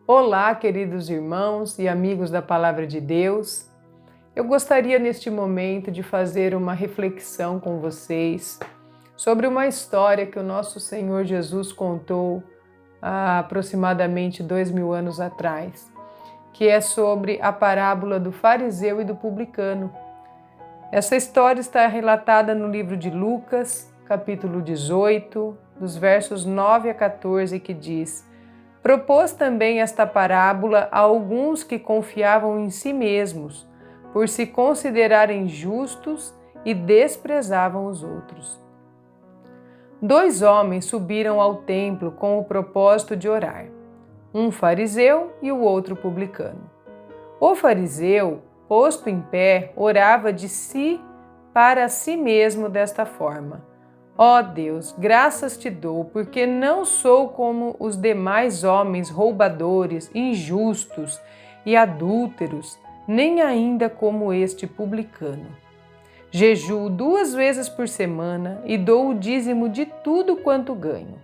Olá, queridos irmãos e amigos da Palavra de Deus. Eu gostaria neste momento de fazer uma reflexão com vocês sobre uma história que o nosso Senhor Jesus contou há aproximadamente 2000 anos atrás, que é sobre a parábola do fariseu e do publicano. Essa história está relatada no livro de Lucas, capítulo 18, dos versos 9 a 14, que diz: propôs também esta parábola a alguns que confiavam em si mesmos, por se considerarem justos e desprezavam os outros. 2 homens subiram ao templo com o propósito de orar, um fariseu e o outro publicano. O fariseu, posto em pé, orava de si para si mesmo desta forma: ó Deus, graças te dou, porque não sou como os demais homens roubadores, injustos e adúlteros, nem ainda como este publicano. Jejuo 2 vezes por semana e dou o dízimo de tudo quanto ganho.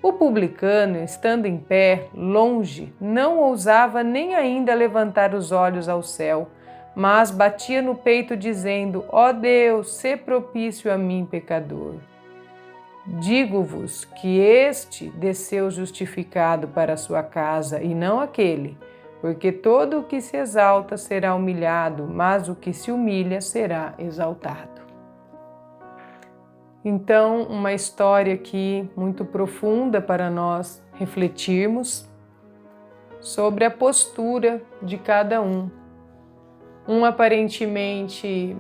O publicano, estando em pé, longe, não ousava nem ainda levantar os olhos ao céu, mas batia no peito dizendo: ó Deus, sê propício a mim, pecador. Digo-vos que este desceu justificado para a sua casa e não aquele, porque todo o que se exalta será humilhado, mas o que se humilha será exaltado. Então, uma história aqui muito profunda para nós refletirmos sobre a postura de cada um. Um aparentemente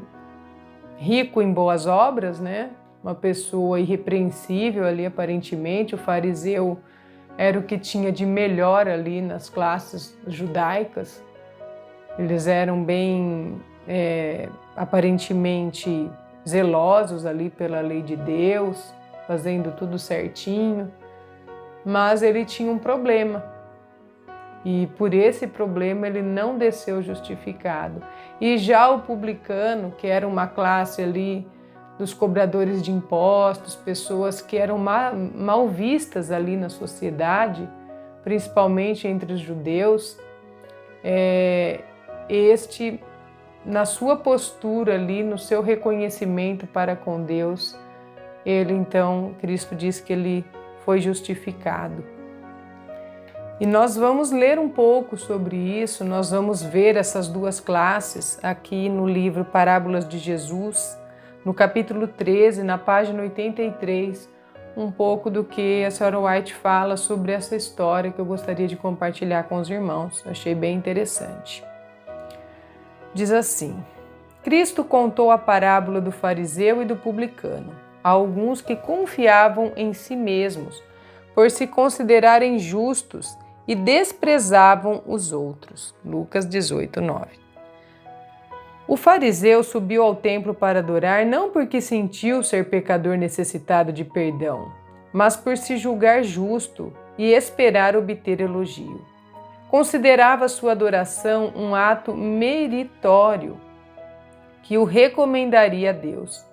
rico em boas obras, né? Uma pessoa irrepreensível ali aparentemente. O fariseu era o que tinha de melhor ali nas classes judaicas. Eles eram bem, aparentemente zelosos ali pela lei de Deus, fazendo tudo certinho, mas ele tinha um problema. E por esse problema ele não desceu justificado. E já o publicano, que era uma classe ali dos cobradores de impostos, pessoas que eram mal vistas ali na sociedade, principalmente entre os judeus, este, na sua postura ali, no seu reconhecimento para com Deus, ele então, Cristo diz que ele foi justificado. E nós vamos ler um pouco sobre isso, nós vamos ver essas duas classes aqui no livro Parábolas de Jesus, no capítulo 13, na página 83, um pouco do que a senhora White fala sobre essa história que eu gostaria de compartilhar com os irmãos. Achei bem interessante. Diz assim: Cristo contou a parábola do fariseu e do publicano a alguns que confiavam em si mesmos, por se considerarem justos e desprezavam os outros. Lucas 18, 9. O fariseu subiu ao templo para adorar não porque sentiu ser pecador necessitado de perdão, mas por se julgar justo e esperar obter elogio. Considerava sua adoração um ato meritório que o recomendaria a Deus.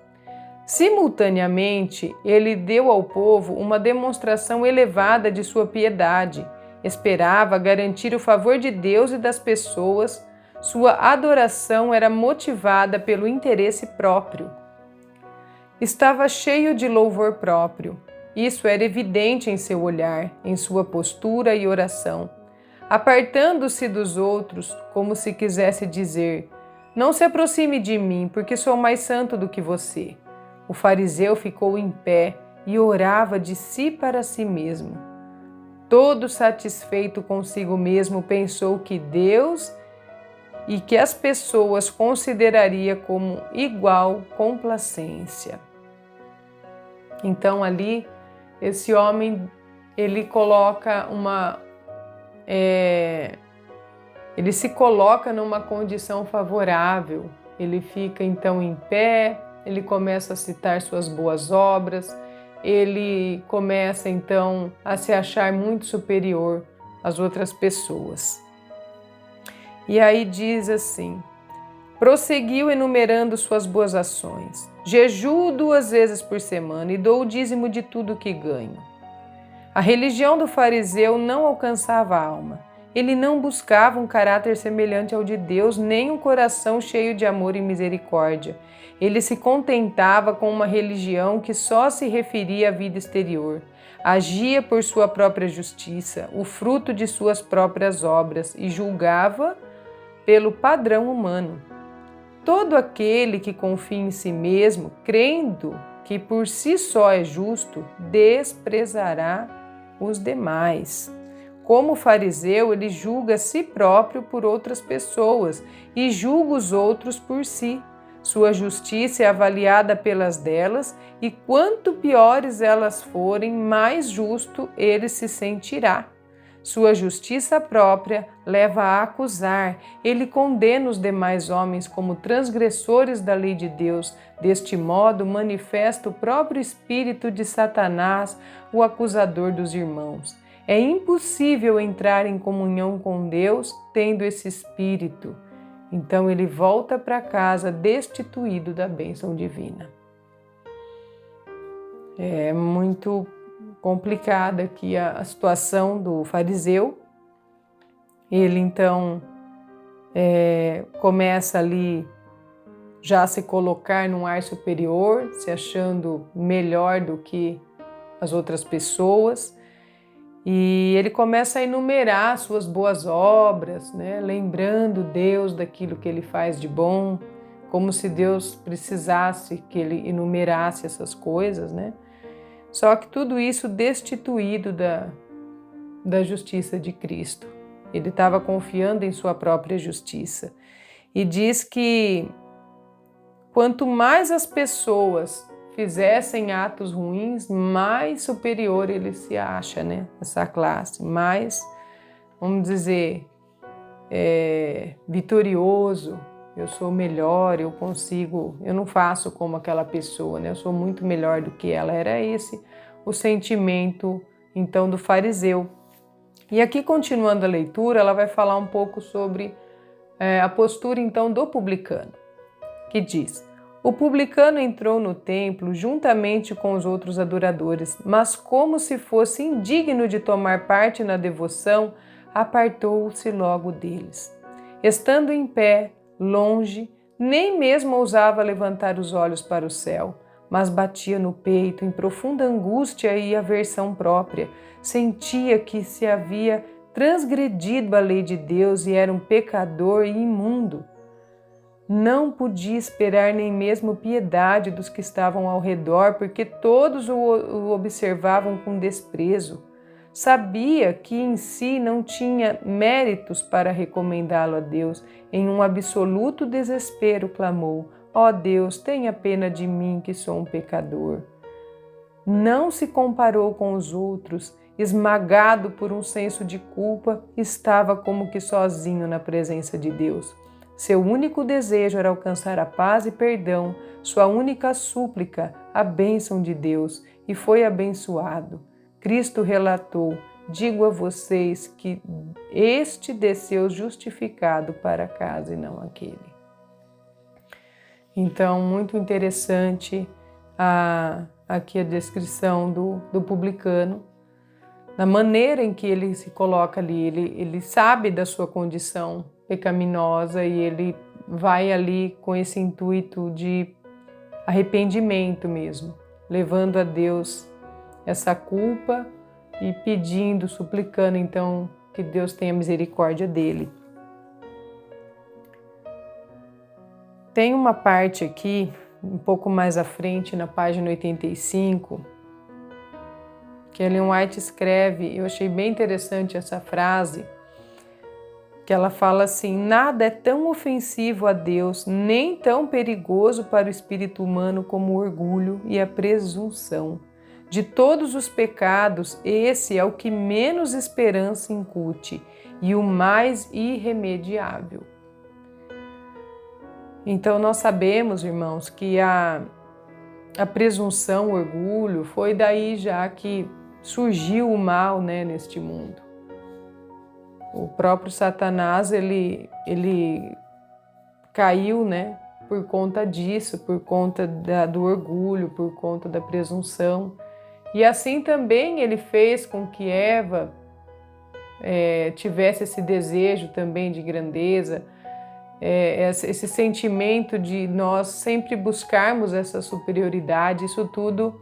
Simultaneamente, ele deu ao povo uma demonstração elevada de sua piedade. Esperava garantir o favor de Deus e das pessoas. Sua adoração era motivada pelo interesse próprio. Estava cheio de louvor próprio. Isso era evidente em seu olhar, em sua postura e oração. Apartando-se dos outros, como se quisesse dizer: não se aproxime de mim, porque sou mais santo do que você. O fariseu ficou em pé e orava de si para si mesmo. Todo satisfeito consigo mesmo, pensou que Deus e que as pessoas consideraria como igual complacência. Então ali, esse homem, ele coloca ele se coloca numa condição favorável. Ele fica então em pé, ele começa a citar suas boas obras, ele começa então a se achar muito superior às outras pessoas. E aí diz assim: prosseguiu enumerando suas boas ações. Jejuo 2 vezes por semana e dou o dízimo de tudo que ganho. A religião do fariseu não alcançava a alma. Ele não buscava um caráter semelhante ao de Deus, nem um coração cheio de amor e misericórdia. Ele se contentava com uma religião que só se referia à vida exterior. Agia por sua própria justiça, o fruto de suas próprias obras, e julgava pelo padrão humano. Todo aquele que confia em si mesmo, crendo que por si só é justo, desprezará os demais. Como fariseu, ele julga a si próprio por outras pessoas e julga os outros por si. Sua justiça é avaliada pelas delas, e quanto piores elas forem, mais justo ele se sentirá. Sua justiça própria leva a acusar. Ele condena os demais homens como transgressores da lei de Deus. Deste modo, manifesta o próprio espírito de Satanás, o acusador dos irmãos. É impossível entrar em comunhão com Deus tendo esse espírito. Então ele volta para casa destituído da bênção divina. É muito complicada aqui a situação do fariseu. Ele então começa ali já a se colocar num ar superior, se achando melhor do que as outras pessoas. E ele começa a enumerar suas boas obras, né? Lembrando Deus daquilo que ele faz de bom, como se Deus precisasse que ele enumerasse essas coisas, né? Só que tudo isso destituído da justiça de Cristo. Ele estava confiando em sua própria justiça. E diz que quanto mais as pessoas fizessem atos ruins, mais superior ele se acha, né? Essa classe, mais, vamos dizer, vitorioso. Eu sou melhor, eu consigo, eu não faço como aquela pessoa, né? Eu sou muito melhor do que ela. Era esse o sentimento, então, do fariseu. E aqui, continuando a leitura, ela vai falar um pouco sobre a postura, então, do publicano, que diz: o publicano entrou no templo juntamente com os outros adoradores, mas como se fosse indigno de tomar parte na devoção, apartou-se logo deles. Estando em pé, longe, nem mesmo ousava levantar os olhos para o céu, mas batia no peito em profunda angústia e aversão própria. Sentia que se havia transgredido a lei de Deus e era um pecador e imundo. Não podia esperar nem mesmo piedade dos que estavam ao redor, porque todos o observavam com desprezo. Sabia que em si não tinha méritos para recomendá-lo a Deus. Em um absoluto desespero clamou: ó Deus, tenha pena de mim, que sou um pecador. Não se comparou com os outros. Esmagado por um senso de culpa, estava como que sozinho na presença de Deus. Seu único desejo era alcançar a paz e perdão, sua única súplica, a bênção de Deus, e foi abençoado. Cristo relatou: digo a vocês que este desceu justificado para casa e não aquele. Então, muito interessante aqui a descrição do publicano, na maneira em que ele se coloca ali. Ele sabe da sua condição pecaminosa e ele vai ali com esse intuito de arrependimento mesmo, levando a Deus essa culpa e pedindo, suplicando então que Deus tenha misericórdia dele. Tem uma parte aqui, um pouco mais à frente, na página 85, que Ellen White escreve, eu achei bem interessante essa frase, que ela fala assim: nada é tão ofensivo a Deus, nem tão perigoso para o espírito humano como o orgulho e a presunção. De todos os pecados, esse é o que menos esperança incute e o mais irremediável. Então nós sabemos, irmãos, que a presunção, o orgulho, foi daí já que surgiu o mal, né, neste mundo. O próprio Satanás, ele caiu, né, por conta disso, por conta do orgulho, por conta da presunção. E assim também ele fez com que Eva tivesse esse desejo também de grandeza, esse sentimento de nós sempre buscarmos essa superioridade. Isso tudo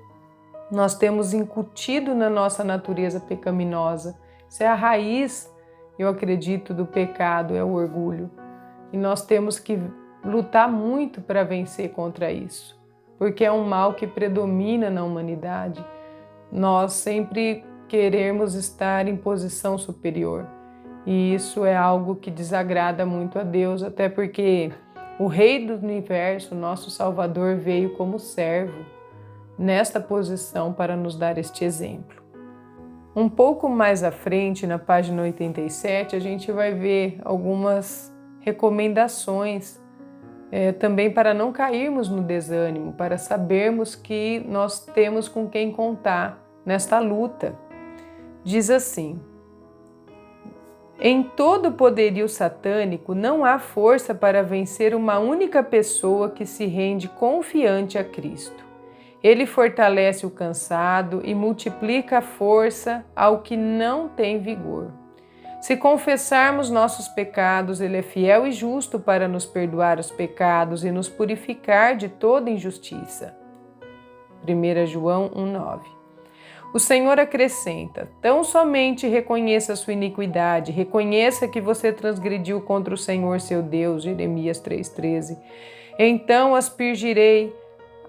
nós temos incutido na nossa natureza pecaminosa. Isso é a raiz, eu acredito, do pecado, é o orgulho. E nós temos que lutar muito para vencer contra isso, porque é um mal que predomina na humanidade. Nós sempre queremos estar em posição superior. E isso é algo que desagrada muito a Deus, até porque o Rei do Universo, nosso Salvador, veio como servo nesta posição para nos dar este exemplo. Um pouco mais à frente, na página 87, a gente vai ver algumas recomendações também para não cairmos no desânimo, para sabermos que nós temos com quem contar nesta luta. Diz assim: em todo o poderio satânico não há força para vencer uma única pessoa que se rende confiante a Cristo. Ele fortalece o cansado e multiplica a força ao que não tem vigor. Se confessarmos nossos pecados, Ele é fiel e justo para nos perdoar os pecados e nos purificar de toda injustiça. 1 João 1,9. O Senhor acrescenta: tão somente reconheça a sua iniquidade, reconheça que você transgrediu contra o Senhor seu Deus, Jeremias 3,13. Então aspergirei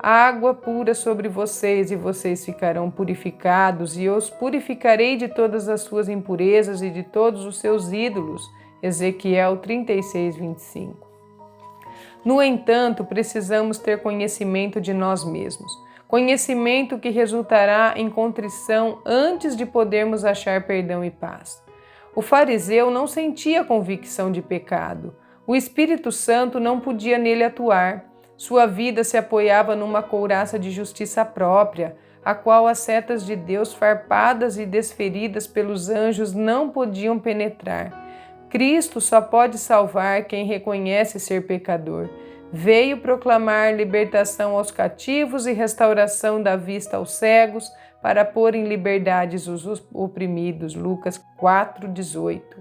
água pura sobre vocês, e vocês ficarão purificados, e os purificarei de todas as suas impurezas e de todos os seus ídolos. Ezequiel 36:25. No entanto, precisamos ter conhecimento de nós mesmos. Conhecimento que resultará em contrição antes de podermos achar perdão e paz. O fariseu não sentia convicção de pecado. O Espírito Santo não podia nele atuar. Sua vida se apoiava numa couraça de justiça própria, a qual as setas de Deus farpadas e desferidas pelos anjos não podiam penetrar. Cristo só pode salvar quem reconhece ser pecador. Veio proclamar libertação aos cativos e restauração da vista aos cegos, para pôr em liberdade os oprimidos. Lucas 4:18.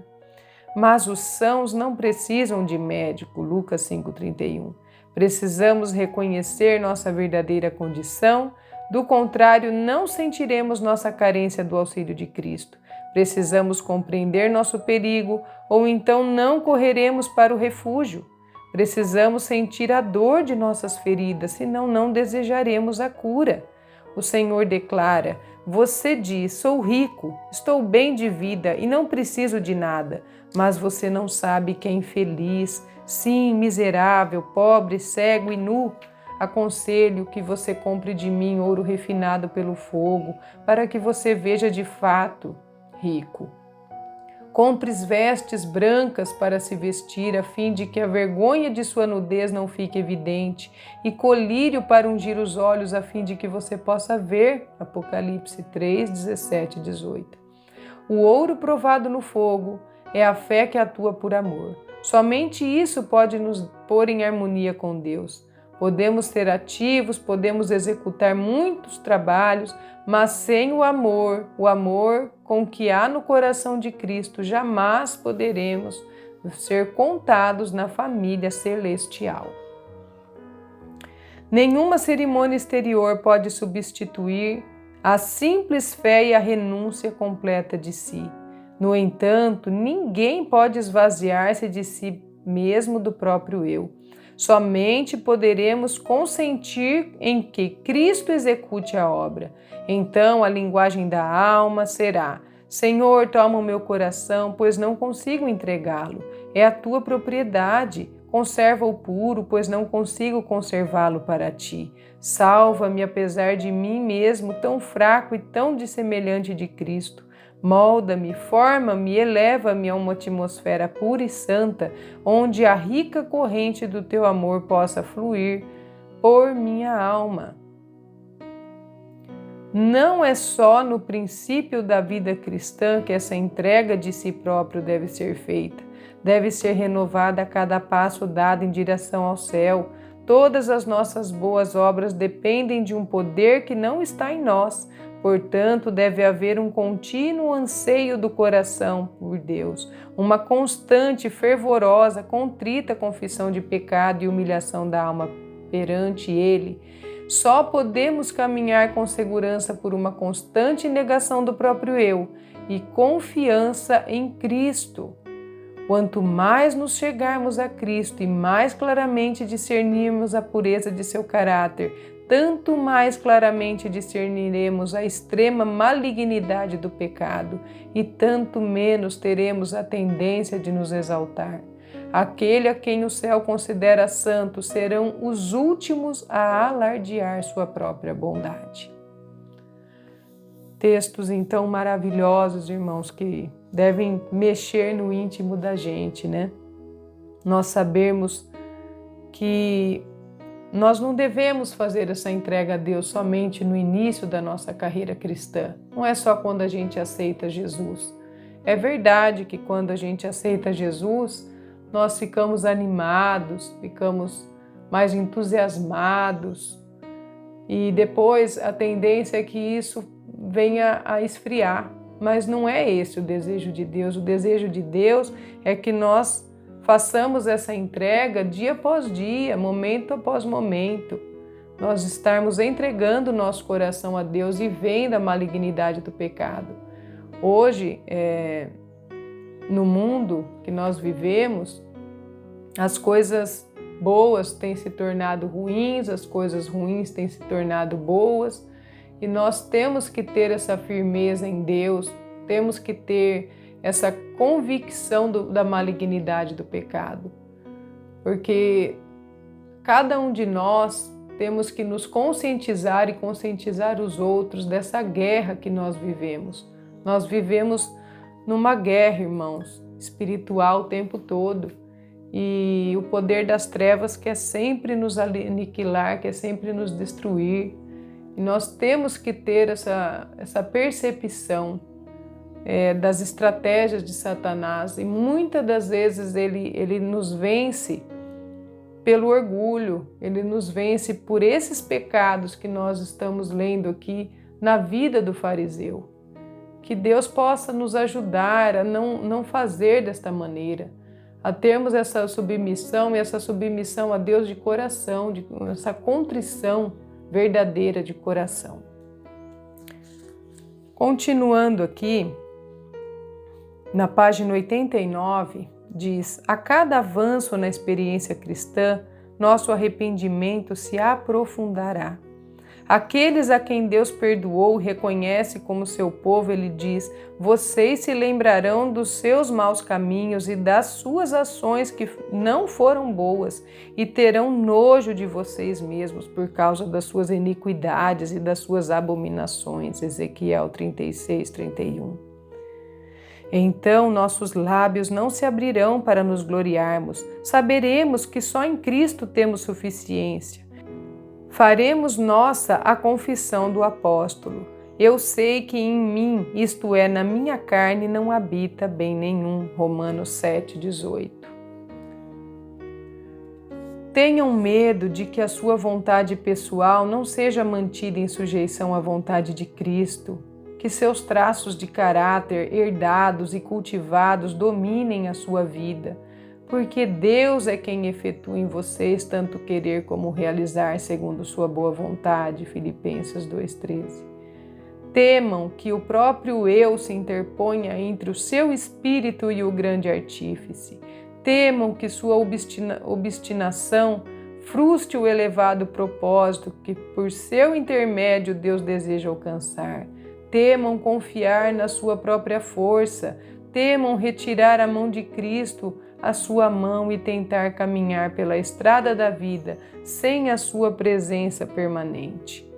Mas os sãos não precisam de médico. Lucas 5:31. Precisamos reconhecer nossa verdadeira condição, do contrário, não sentiremos nossa carência do auxílio de Cristo. Precisamos compreender nosso perigo, ou então não correremos para o refúgio. Precisamos sentir a dor de nossas feridas, senão não desejaremos a cura. O Senhor declara: você diz, sou rico, estou bem de vida e não preciso de nada, mas você não sabe que é infeliz, sim, miserável, pobre, cego e nu. Aconselho que você compre de mim ouro refinado pelo fogo, para que você veja de fato rico. Compres vestes brancas para se vestir, a fim de que a vergonha de sua nudez não fique evidente, e colírio para ungir os olhos, a fim de que você possa ver. Apocalipse 3:17-18. O ouro provado no fogo é a fé que atua por amor. Somente isso pode nos pôr em harmonia com Deus. Podemos ser ativos, podemos executar muitos trabalhos, mas sem o amor com que há no coração de Cristo, jamais poderemos ser contados na família celestial. Nenhuma cerimônia exterior pode substituir a simples fé e a renúncia completa de si. No entanto, ninguém pode esvaziar-se de si mesmo do próprio eu. Somente poderemos consentir em que Cristo execute a obra. Então a linguagem da alma será: Senhor, toma o meu coração, pois não consigo entregá-lo. É a tua propriedade. Conserva-o puro, pois não consigo conservá-lo para ti. Salva-me apesar de mim mesmo, tão fraco e tão dissemelhante de Cristo. Molda-me, forma-me, eleva-me a uma atmosfera pura e santa, onde a rica corrente do teu amor possa fluir por minha alma. Não é só no princípio da vida cristã que essa entrega de si próprio deve ser feita. Deve ser renovada a cada passo dado em direção ao céu. Todas as nossas boas obras dependem de um poder que não está em nós, Portanto, deve haver um contínuo anseio do coração por Deus, uma constante, fervorosa, contrita confissão de pecado e humilhação da alma perante Ele. Só podemos caminhar com segurança por uma constante negação do próprio eu e confiança em Cristo. Quanto mais nos chegarmos a Cristo e mais claramente discernirmos a pureza de seu caráter, tanto mais claramente discerniremos a extrema malignidade do pecado e tanto menos teremos a tendência de nos exaltar. Aquele a quem o céu considera santo serão os últimos a alardear sua própria bondade. Textos então maravilhosos, irmãos, que devem mexer no íntimo da gente, né? Nós sabemos que nós não devemos fazer essa entrega a Deus somente no início da nossa carreira cristã. Não é só quando a gente aceita Jesus. É verdade que quando a gente aceita Jesus, nós ficamos animados, ficamos mais entusiasmados e depois a tendência é que isso venha a esfriar. Mas não é esse o desejo de Deus. O desejo de Deus é que nós façamos essa entrega dia após dia, momento após momento. Nós estarmos entregando o nosso coração a Deus e vendo a malignidade do pecado. Hoje, no mundo que nós vivemos, as coisas boas têm se tornado ruins, as coisas ruins têm se tornado boas, e nós temos que ter essa firmeza em Deus, temos que ter essa convicção da malignidade do pecado, porque cada um de nós temos que nos conscientizar e conscientizar os outros dessa guerra que nós vivemos. Nós vivemos numa guerra, irmãos, espiritual o tempo todo, e o poder das trevas quer sempre nos aniquilar, quer sempre nos destruir, e nós temos que ter essa percepção das estratégias de Satanás, e muitas das vezes ele nos vence pelo orgulho, ele nos vence por esses pecados que nós estamos lendo aqui na vida do fariseu. Que Deus possa nos ajudar a não fazer desta maneira, a termos essa submissão, e essa submissão a Deus de coração, essa contrição verdadeira de coração. Continuando aqui, na página 89, diz: a cada avanço na experiência cristã, nosso arrependimento se aprofundará. Aqueles a quem Deus perdoou e reconhece como seu povo, ele diz: vocês se lembrarão dos seus maus caminhos e das suas ações que não foram boas, e terão nojo de vocês mesmos por causa das suas iniquidades e das suas abominações. Ezequiel 36, 31. Então nossos lábios não se abrirão para nos gloriarmos. Saberemos que só em Cristo temos suficiência. Faremos nossa a confissão do apóstolo: eu sei que em mim, isto é, na minha carne, não habita bem nenhum. Romanos 7, 18. Tenham medo de que a sua vontade pessoal não seja mantida em sujeição à vontade de Cristo, que seus traços de caráter herdados e cultivados dominem a sua vida, porque Deus é quem efetua em vocês tanto querer como realizar segundo sua boa vontade. Filipenses 2,13. Temam que o próprio eu se interponha entre o seu espírito e o grande artífice. Temam que sua obstinação frustre o elevado propósito que por seu intermédio Deus deseja alcançar. Temam confiar na sua própria força, temam retirar a mão de Cristo, a sua mão, e tentar caminhar pela estrada da vida sem a sua presença permanente.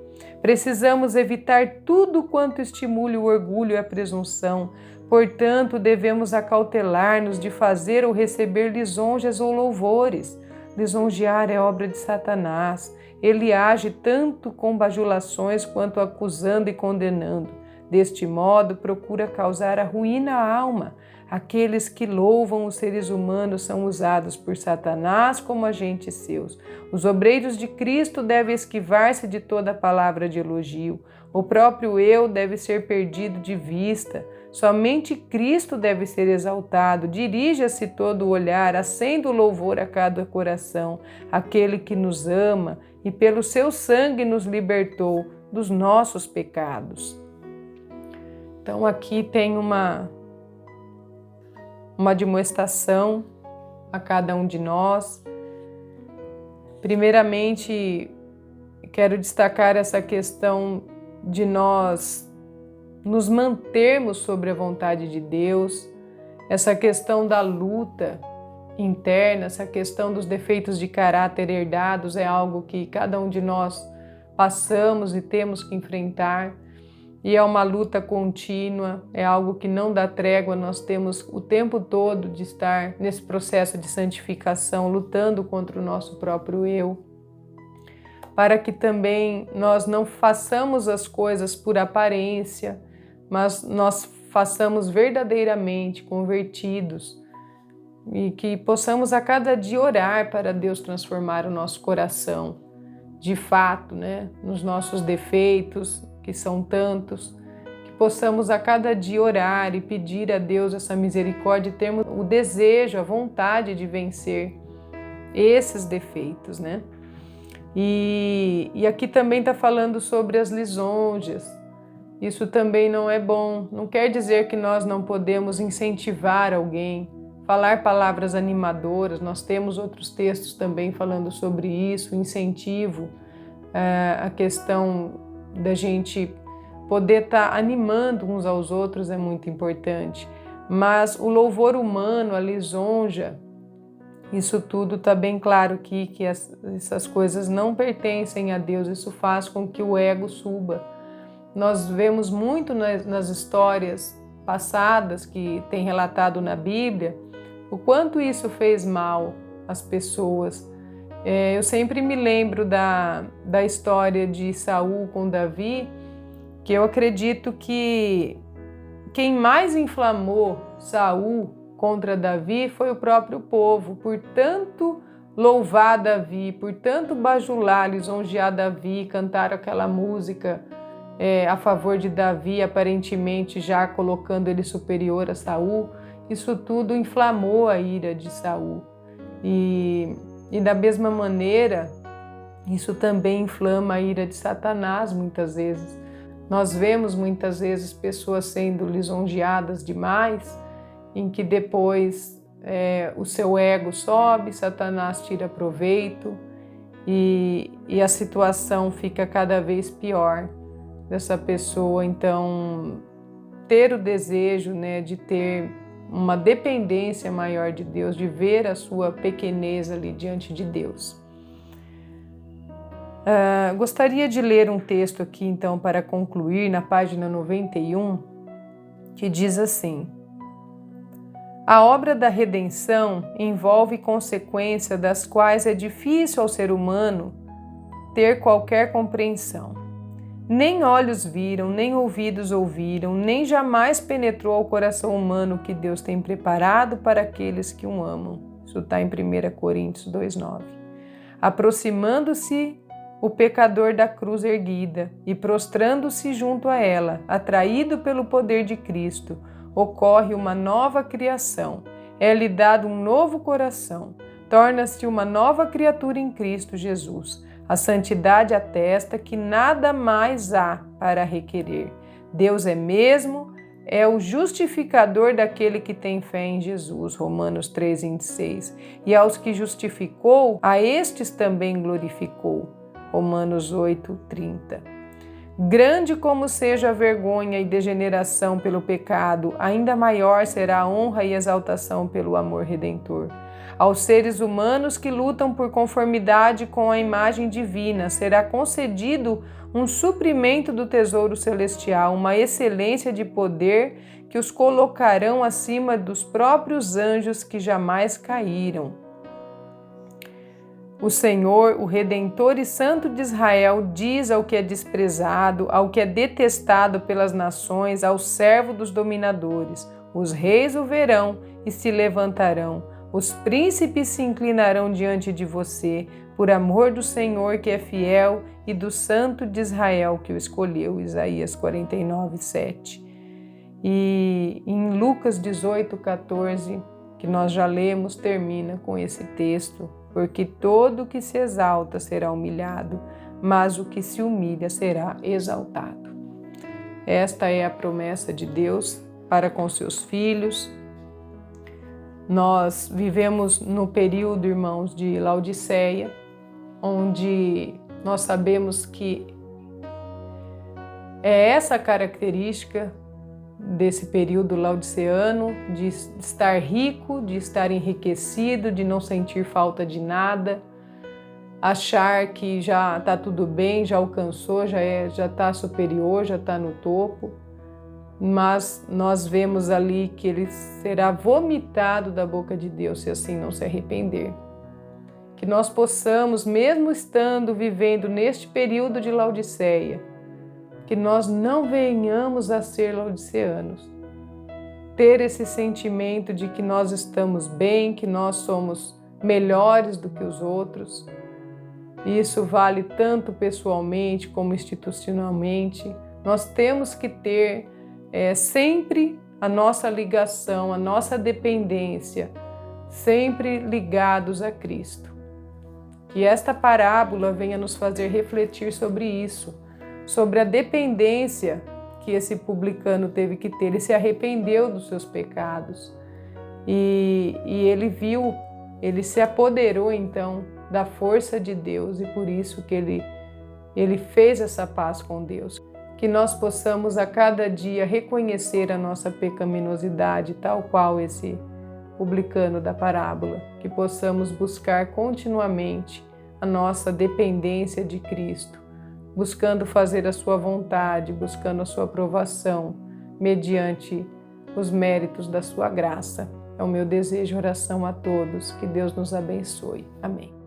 Precisamos evitar tudo quanto estimule o orgulho e a presunção, portanto, devemos acautelar-nos de fazer ou receber lisonjas ou louvores. Lisonjear é obra de Satanás. Ele age tanto com bajulações quanto acusando e condenando. Deste modo, procura causar a ruína à alma. Aqueles que louvam os seres humanos são usados por Satanás como agentes seus. Os obreiros de Cristo devem esquivar-se de toda palavra de elogio. O próprio eu deve ser perdido de vista. Somente Cristo deve ser exaltado. Dirija-se todo o olhar, acenda o louvor a cada coração, aquele que nos ama e pelo seu sangue nos libertou dos nossos pecados. Então aqui tem uma admoestação a cada um de nós. Primeiramente, quero destacar essa questão de nós nos mantermos sobre a vontade de Deus, essa questão da luta interna, essa questão dos defeitos de caráter herdados é algo que cada um de nós passamos e temos que enfrentar. E é uma luta contínua, é algo que não dá trégua, nós temos o tempo todo de estar nesse processo de santificação, lutando contra o nosso próprio eu, para que também nós não façamos as coisas por aparência, mas nós façamos verdadeiramente convertidos e que possamos a cada dia orar para Deus transformar o nosso coração, de fato, nos nossos defeitos, que são tantos, que possamos a cada dia orar e pedir a Deus essa misericórdia e termos o desejo, a vontade de vencer esses defeitos, E aqui também está falando sobre as lisonjas. Isso também não é bom. Não quer dizer que nós não podemos incentivar alguém, falar palavras animadoras. Nós temos outros textos também falando sobre isso, incentivo, a questão da gente poder estar animando uns aos outros é muito importante. Mas o louvor humano, a lisonja, isso tudo está bem claro aqui, que essas coisas não pertencem a Deus. Isso faz com que o ego suba. Nós vemos muito nas histórias passadas que tem relatado na Bíblia o quanto isso fez mal às pessoas. Eu sempre me lembro da história de Saul com Davi, que eu acredito que quem mais inflamou Saul contra Davi foi o próprio povo, por tanto louvar Davi, por tanto bajular, lisonjear Davi, cantar aquela música a favor de Davi, aparentemente já colocando ele superior a Saul. Isso tudo inflamou a ira de Saul. E da mesma maneira, isso também inflama a ira de Satanás muitas vezes. Nós vemos muitas vezes pessoas sendo lisonjeadas demais, em que depois o seu ego sobe, Satanás tira proveito e a situação fica cada vez pior dessa pessoa. Então, ter o desejo de ter uma dependência maior de Deus, de ver a sua pequenez ali diante de Deus. Gostaria de ler um texto aqui, então, para concluir, na página 91, que diz assim: a obra da redenção envolve consequências das quais é difícil ao ser humano ter qualquer compreensão. Nem olhos viram, nem ouvidos ouviram, nem jamais penetrou ao coração humano que Deus tem preparado para aqueles que o amam. Isso está em 1 Coríntios 2,9. Aproximando-se o pecador da cruz erguida e prostrando-se junto a ela, atraído pelo poder de Cristo, ocorre uma nova criação. É-lhe dado um novo coração. Torna-se uma nova criatura em Cristo Jesus. A santidade atesta que nada mais há para requerer. Deus é o justificador daquele que tem fé em Jesus, Romanos 3,26. E aos que justificou, a estes também glorificou, Romanos 8,30. Grande como seja a vergonha e degeneração pelo pecado, ainda maior será a honra e exaltação pelo amor redentor. Aos seres humanos que lutam por conformidade com a imagem divina, será concedido um suprimento do tesouro celestial, uma excelência de poder que os colocarão acima dos próprios anjos que jamais caíram. O Senhor, o Redentor e Santo de Israel, diz ao que é desprezado, ao que é detestado pelas nações, ao servo dos dominadores: Os reis o verão e se levantarão. Os príncipes se inclinarão diante de você, por amor do Senhor que é fiel e do Santo de Israel que o escolheu. Isaías 49, 7. E em Lucas 18, 14, que nós já lemos, termina com esse texto: porque todo o que se exalta será humilhado, mas o que se humilha será exaltado. Esta é a promessa de Deus para com seus filhos. Nós vivemos no período, irmãos, de Laodiceia, onde nós sabemos que é essa característica desse período laodiceano, de estar rico, de estar enriquecido, de não sentir falta de nada, achar que já está tudo bem, já alcançou, já está superior, já está no topo. Mas nós vemos ali que ele será vomitado da boca de Deus se assim não se arrepender. Que nós possamos, mesmo estando vivendo neste período de Laodiceia, que nós não venhamos a ser laodiceanos. Ter esse sentimento de que nós estamos bem, que nós somos melhores do que os outros. Isso vale tanto pessoalmente como institucionalmente. Nós temos que ter sempre a nossa ligação, a nossa dependência, sempre ligados a Cristo. Que esta parábola venha nos fazer refletir sobre isso, sobre a dependência que esse publicano teve que ter. Ele se arrependeu dos seus pecados e ele viu, ele se apoderou então da força de Deus e por isso que ele fez essa paz com Deus. Que nós possamos a cada dia reconhecer a nossa pecaminosidade, tal qual esse publicano da parábola, que possamos buscar continuamente a nossa dependência de Cristo, buscando fazer a sua vontade, buscando a sua aprovação, mediante os méritos da sua graça. É o meu desejo e oração a todos. Que Deus nos abençoe. Amém.